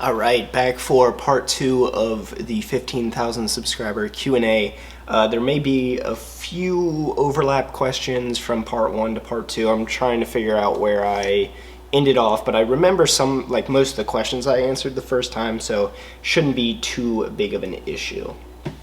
All right, back for part 2 of the 15,000 subscriber Q&A. There may be a few overlap questions from part 1 to part 2. I'm trying to figure out where I ended off, but I remember some, like most of the questions I answered the first time, so shouldn't be too big of an issue.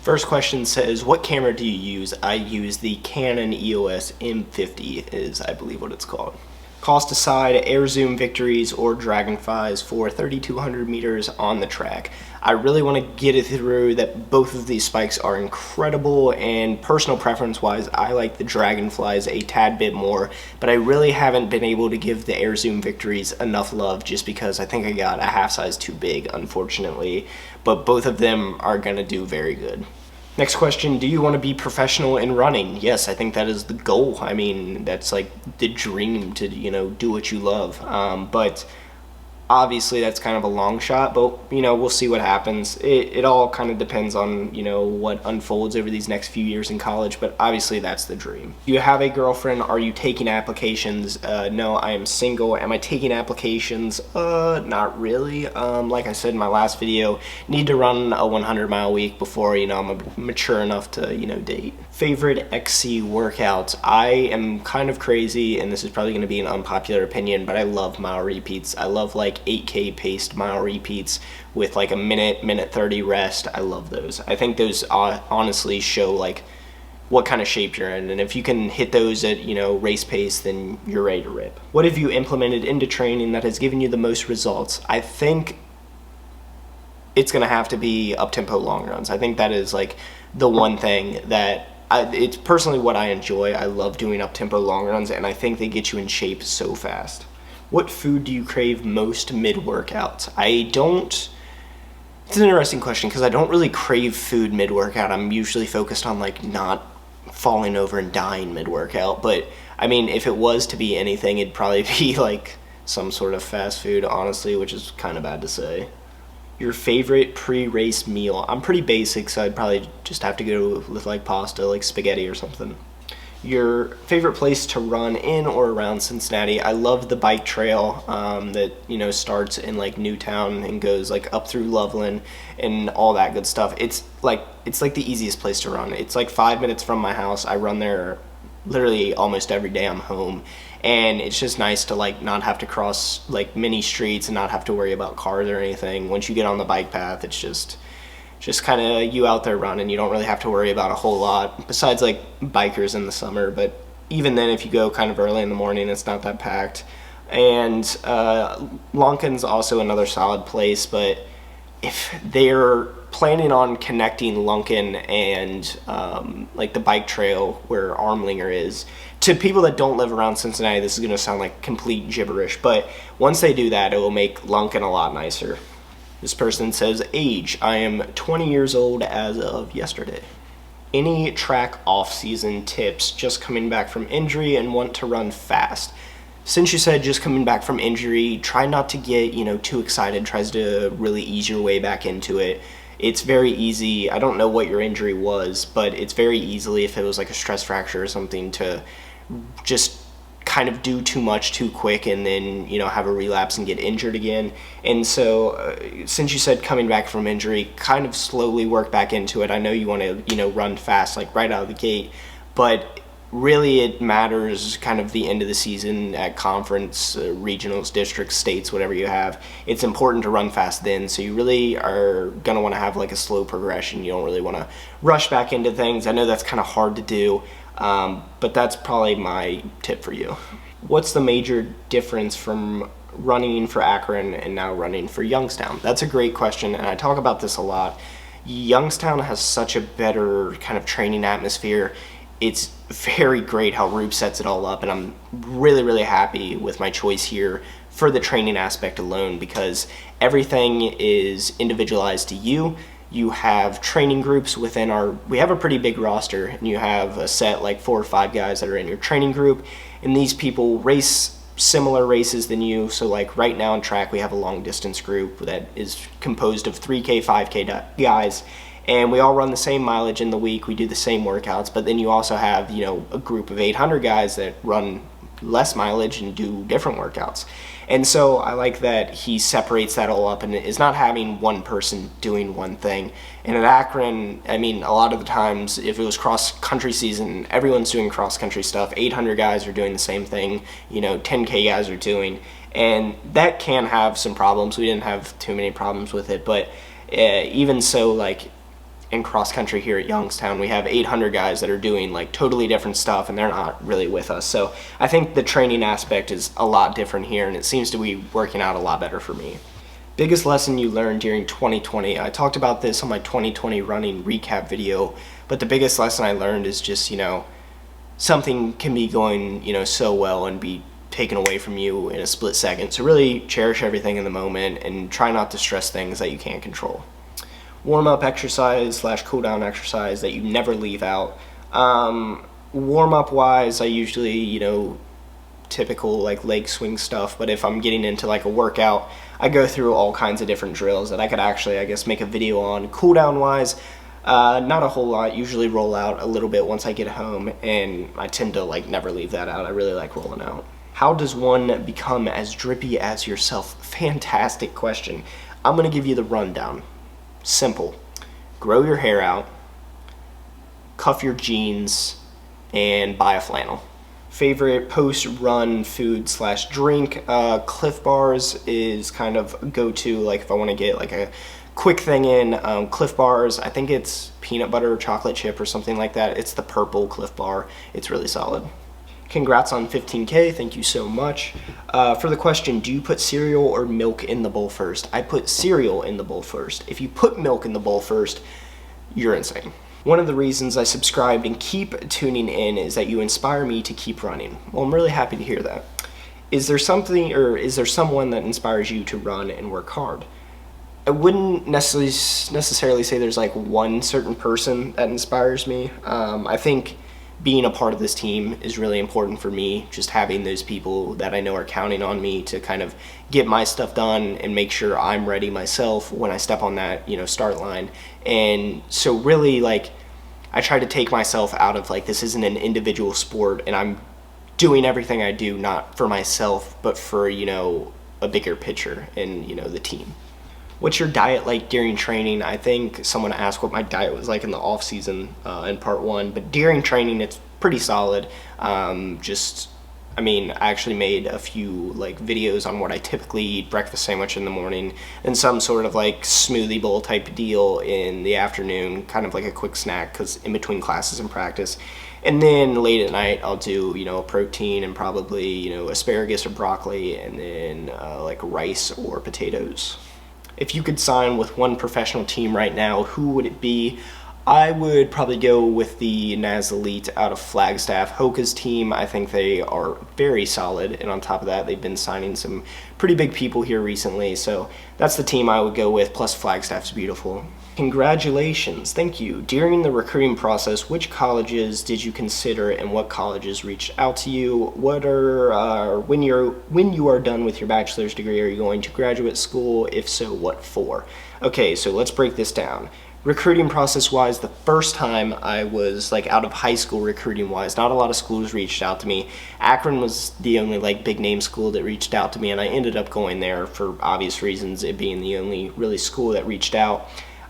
First question says, what camera do you use? I use the Canon EOS M50 is, I believe, what it's called. Cost aside, air zoom victories or dragonflies for 3,200 meters on the track. I really want to get it through that both of these spikes are incredible, and personal preference wise I like the dragonflies a tad bit more, but I really haven't been able to give the air zoom victories enough love just because I think I got a half size too big, unfortunately, but both of them are gonna do very good. Next question, do you want to be professional in running? Yes, I think that is the goal. I mean, that's like the dream to, do what you love. But obviously that's kind of a long shot, but, we'll see what happens. It all kind of depends on, what unfolds over these next few years in college, but obviously that's the dream. Do you have a girlfriend? Are you taking applications? No, I am single. Am I taking applications? Not really. Like I said in my last video, need to run a 100-mile week before, I'm mature enough to, date. Favorite XC workouts? I am kind of crazy, and this is probably going to be an unpopular opinion, but I love mile repeats. I love like 8K paced mile repeats with like a minute 30 rest. I love those. I think those honestly show like what kind of shape you're in, and if you can hit those at race pace, then you're ready to rip. What have you implemented into training that has given you the most results? I think it's gonna have to be up-tempo long runs. I think that is like the one thing that it's personally what I enjoy. I love doing up-tempo long runs, and I think they get you in shape so fast. What food do you crave most mid-workout? It's an interesting question because I don't really crave food mid-workout. I'm usually focused on like not falling over and dying mid-workout, but I mean, if it was to be anything, it'd probably be like some sort of fast food, honestly, which is kind of bad to say. Your favorite pre-race meal? I'm pretty basic, so I'd probably just have to go with like pasta, like spaghetti or something. Your favorite place to run in or around Cincinnati? I love the bike trail that starts in like Newtown and goes like up through Loveland and all that good stuff. It's like the easiest place to run. It's like 5 minutes from my house. I run there literally almost every day I'm home, and it's just nice to like not have to cross like many streets and not have to worry about cars or anything. Once you get on the bike path, it's just kind of you out there running. You don't really have to worry about a whole lot besides like bikers in the summer, but even then, if you go kind of early in the morning, it's not that packed. And Lunken's also another solid place, but if they're planning on connecting Lunken and like the bike trail where Armlinger is, to people that don't live around Cincinnati, this is going to sound like complete gibberish, but once they do that, it will make Lunken a lot nicer. This person says, age, I am 20 years old as of yesterday. Any track off-season tips? Just coming back from injury and want to run fast. Since you said just coming back from injury, try not to get, too excited. Tries to really ease your way back into it. It's very easy. I don't know what your injury was, but it's very easily, if it was like a stress fracture or something, to just kind of do too much too quick and then have a relapse and get injured again. And so since you said coming back from injury, kind of slowly work back into it. I know you want to run fast like right out of the gate, but really it matters kind of the end of the season at conference, regionals, districts, states, whatever you have. It's important to run fast then, so you really are going to want to have like a slow progression. You don't really want to rush back into things. I know that's kind of hard to do, but that's probably my tip for you. What's the major difference from running for Akron and now running for Youngstown? That's a great question, and I talk about this a lot. Youngstown has such a better kind of training atmosphere. It's very great how Rube sets it all up, and I'm really, really happy with my choice here for the training aspect alone, because everything is individualized to you. You have training groups within we have a pretty big roster, and you have a set like 4 or 5 guys that are in your training group, and these people race similar races than you. So like right now in track, we have a long distance group that is composed of 3K, 5K guys, and we all run the same mileage in the week. We do the same workouts, but then you also have, a group of 800 guys that run less mileage and do different workouts. And so I like that he separates that all up and is not having one person doing one thing. And at Akron, I mean, a lot of the times, if it was cross-country season, everyone's doing cross-country stuff. 800 guys are doing the same thing, 10K guys are doing. And that can have some problems. We didn't have too many problems with it, but even so, like, in cross country here at Youngstown, we have 800 guys that are doing like totally different stuff, and they're not really with us. So I think the training aspect is a lot different here, and it seems to be working out a lot better for me. Biggest lesson you learned during 2020. I talked about this on my 2020 running recap video, but the biggest lesson I learned is just, something can be going, so well and be taken away from you in a split second. So really cherish everything in the moment and try not to stress things that you can't control. Warm-up exercise / cool-down exercise that you never leave out. Warm-up wise, I usually, typical like leg swing stuff, but if I'm getting into like a workout, I go through all kinds of different drills that I could actually, I guess, make a video on. Cool-down wise, not a whole lot. Usually roll out a little bit once I get home, and I tend to like never leave that out. I really like rolling out. How does one become as drippy as yourself? Fantastic question. I'm gonna give you the rundown. Simple. Grow your hair out, cuff your jeans, and buy a flannel. Favorite post-run food / drink? Cliff Bars is kind of go-to, like if I want to get like a quick thing in. Cliff Bars, I think it's peanut butter or chocolate chip or something like that. It's the purple Cliff Bar. It's really solid. Congrats on 15K, thank you so much. For the question, do you put cereal or milk in the bowl first? I put cereal in the bowl first. If you put milk in the bowl first, you're insane. One of the reasons I subscribed and keep tuning in is that you inspire me to keep running. Well, I'm really happy to hear that. Is there something, or is there someone that inspires you to run and work hard? I wouldn't necessarily say there's like one certain person that inspires me. I think being a part of this team is really important for me, just having those people that I know are counting on me to kind of get my stuff done and make sure I'm ready myself when I step on that, start line. And so really, like, I try to take myself out of like, this isn't an individual sport and I'm doing everything I do not for myself, but for, a bigger picture and, the team. What's your diet like during training? I think someone asked what my diet was like in the off season in part 1, but during training it's pretty solid. I actually made a few like videos on what I typically eat: breakfast sandwich in the morning and some sort of like smoothie bowl type deal in the afternoon, kind of like a quick snack because in between classes and practice. And then late at night I'll do, a protein and probably, asparagus or broccoli, and then like rice or potatoes. If you could sign with one professional team right now, who would it be? I would probably go with the NAS Elite out of Flagstaff. Hoka's team, I think they are very solid, and on top of that, they've been signing some pretty big people here recently, so that's the team I would go with, plus Flagstaff's beautiful. Congratulations, thank you. During the recruiting process, which colleges did you consider and what colleges reached out to you? What are, when you are done with your bachelor's degree, are you going to graduate school? If so, what for? Okay, so let's break this down. Recruiting process wise, the first time I was like out of high school recruiting wise, not a lot of schools reached out to me. Akron was the only like big name school that reached out to me, and I ended up going there for obvious reasons, it being the only really school that reached out.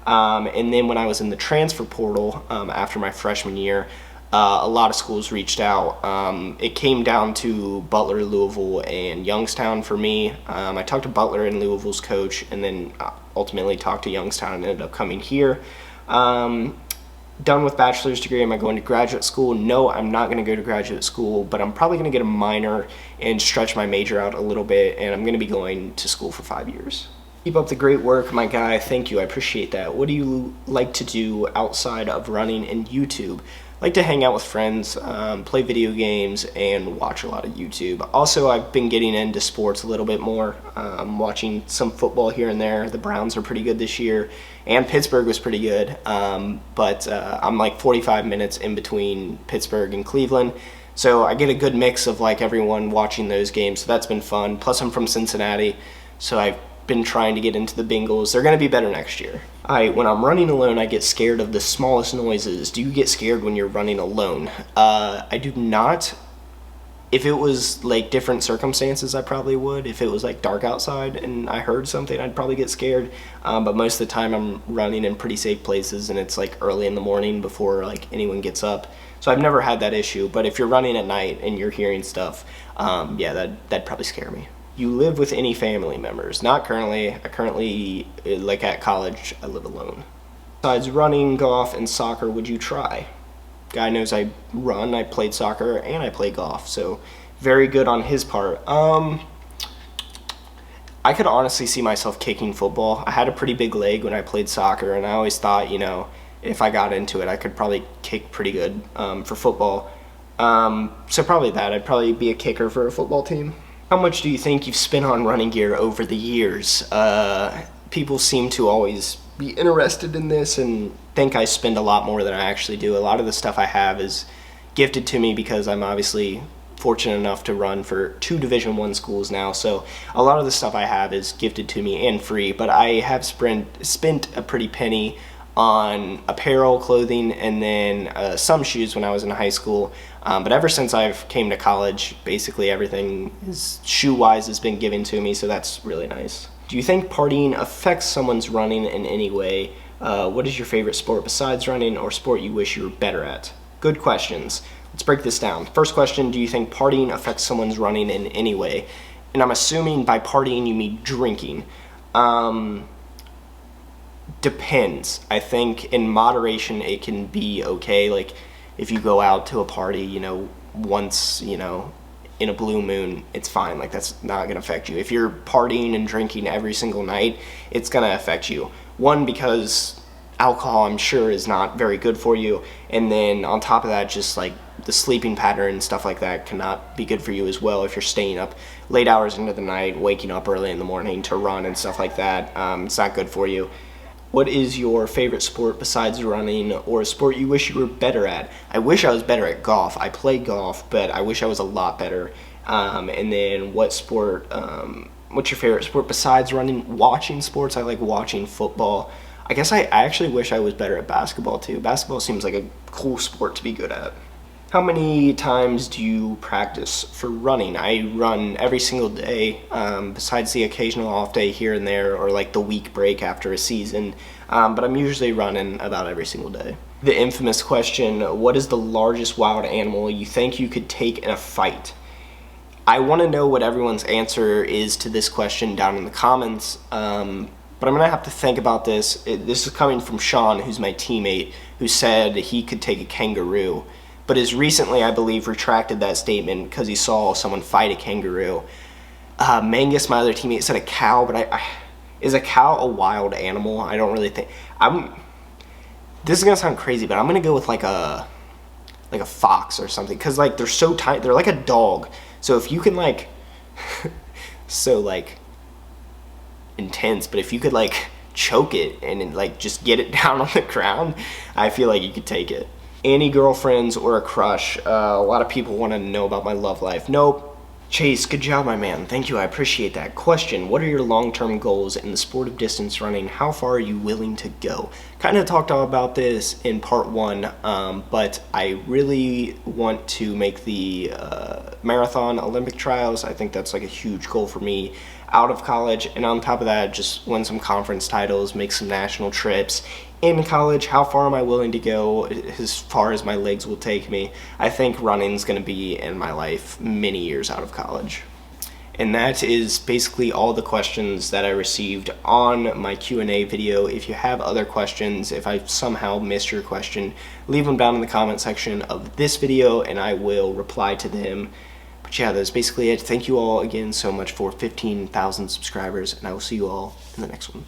And then when I was in the transfer portal after my freshman year, a lot of schools reached out. It came down to Butler, Louisville, and Youngstown for me. I talked to Butler and Louisville's coach, and then ultimately talked to Youngstown and ended up coming here. Done with bachelor's degree. Am I going to graduate school? No, I'm not going to go to graduate school, but I'm probably going to get a minor and stretch my major out a little bit, and I'm going to be going to school for 5 years. Keep up the great work, my guy. Thank you. I appreciate that. What do you like to do outside of running and YouTube? I like to hang out with friends, play video games, and watch a lot of YouTube. Also, I've been getting into sports a little bit more, watching some football here and there. The Browns are pretty good this year, and Pittsburgh was pretty good, but I'm like 45 minutes in between Pittsburgh and Cleveland, so I get a good mix of like everyone watching those games, so that's been fun. Plus, I'm from Cincinnati, so I've been trying to get into the Bengals. They're going to be better next year. When I'm running alone, I get scared of the smallest noises. Do you get scared when you're running alone? I do not If it was like different circumstances, I probably would. If it was like dark outside and I heard something, I'd probably get scared. But most of the time I'm running in pretty safe places, and it's like early in the morning before like anyone gets up. So I've never had that issue. But if you're running at night and you're hearing stuff, yeah, that'd probably scare me. You live with any family members? Not currently. I currently, like at college, I live alone. Besides running, golf, and soccer, would you try? Guy knows I run, I played soccer, and I play golf, so very good on his part. I could honestly see myself kicking football. I had a pretty big leg when I played soccer, and I always thought, you know, if I got into it, I could probably kick pretty good for football. So probably that. I'd probably be a kicker for a football team. How much do you think you've spent on running gear over the years? People seem to always be interested in this and think I spend a lot more than I actually do. A lot of the stuff I have is gifted to me because I'm obviously fortunate enough to run for 2 Division I schools now, so a lot of the stuff I have is gifted to me and free, but I have spent a pretty penny on apparel, clothing, and then some shoes when I was in high school. But ever since I've came to college, basically everything is shoe-wise has been given to me, so that's really nice. Do you think partying affects someone's running in any way? What is your favorite sport besides running, or sport you wish you were better at? Good questions. Let's break this down. First question, do you think partying affects someone's running in any way? And I'm assuming by partying you mean drinking. Depends. I think in moderation it can be okay. Like if you go out to a party, you know, once, you know, in a blue moon, it's fine. Like that's not gonna affect you. If you're partying and drinking every single night, it's gonna affect you. One, because alcohol, I'm sure, is not very good for you, and then on top of that, just like the sleeping pattern and stuff like that cannot be good for you as well if you're staying up late hours into the night, waking up early in the morning to run and stuff like that. It's not good for you. What is your favorite sport besides running, or a sport you wish you were better at? I wish I was better at golf. I play golf, but I wish I was a lot better. And then what sport, what's your favorite sport besides running? Watching sports, I like watching football. I guess I actually wish I was better at basketball too. Basketball seems like a cool sport to be good at. How many times do you practice for running? I run every single day, besides the occasional off day here and there, or like the week break after a season, but I'm usually running about every single day. The infamous question, what is the largest wild animal you think you could take in a fight? I want to know what everyone's answer is to this question down in the comments, but I'm going to have to think about this. This is coming from Sean, who's my teammate, who said he could take a kangaroo, but has recently, I believe, retracted that statement because he saw someone fight a kangaroo. Mangus, my other teammate, said a cow, but is a cow a wild animal? I don't really think. This is gonna sound crazy, but I'm gonna go with like a fox or something, because like they're so tiny. They're like a dog. So if you can like, so like intense, but if you could like choke it and like just get it down on the ground, I feel like you could take it. Any girlfriends or a crush? A lot of people want to know about my love life. Nope. Chase, good job, my man. Thank you, I appreciate that. Question, what are your long-term goals in the sport of distance running? How far are you willing to go? Kind of talked all about this in part 1, but I really want to make the marathon Olympic trials. I think that's like a huge goal for me out of college, and on top of that, just win some conference titles, make some national trips. In college, how far am I willing to go as far as my legs will take me? I think running's going to be in my life many years out of college. And that is basically all the questions that I received on my Q&A video. If you have other questions, if I somehow missed your question, leave them down in the comment section of this video and I will reply to them. But yeah, that's basically it. Thank you all again so much for 15,000 subscribers, and I will see you all in the next one.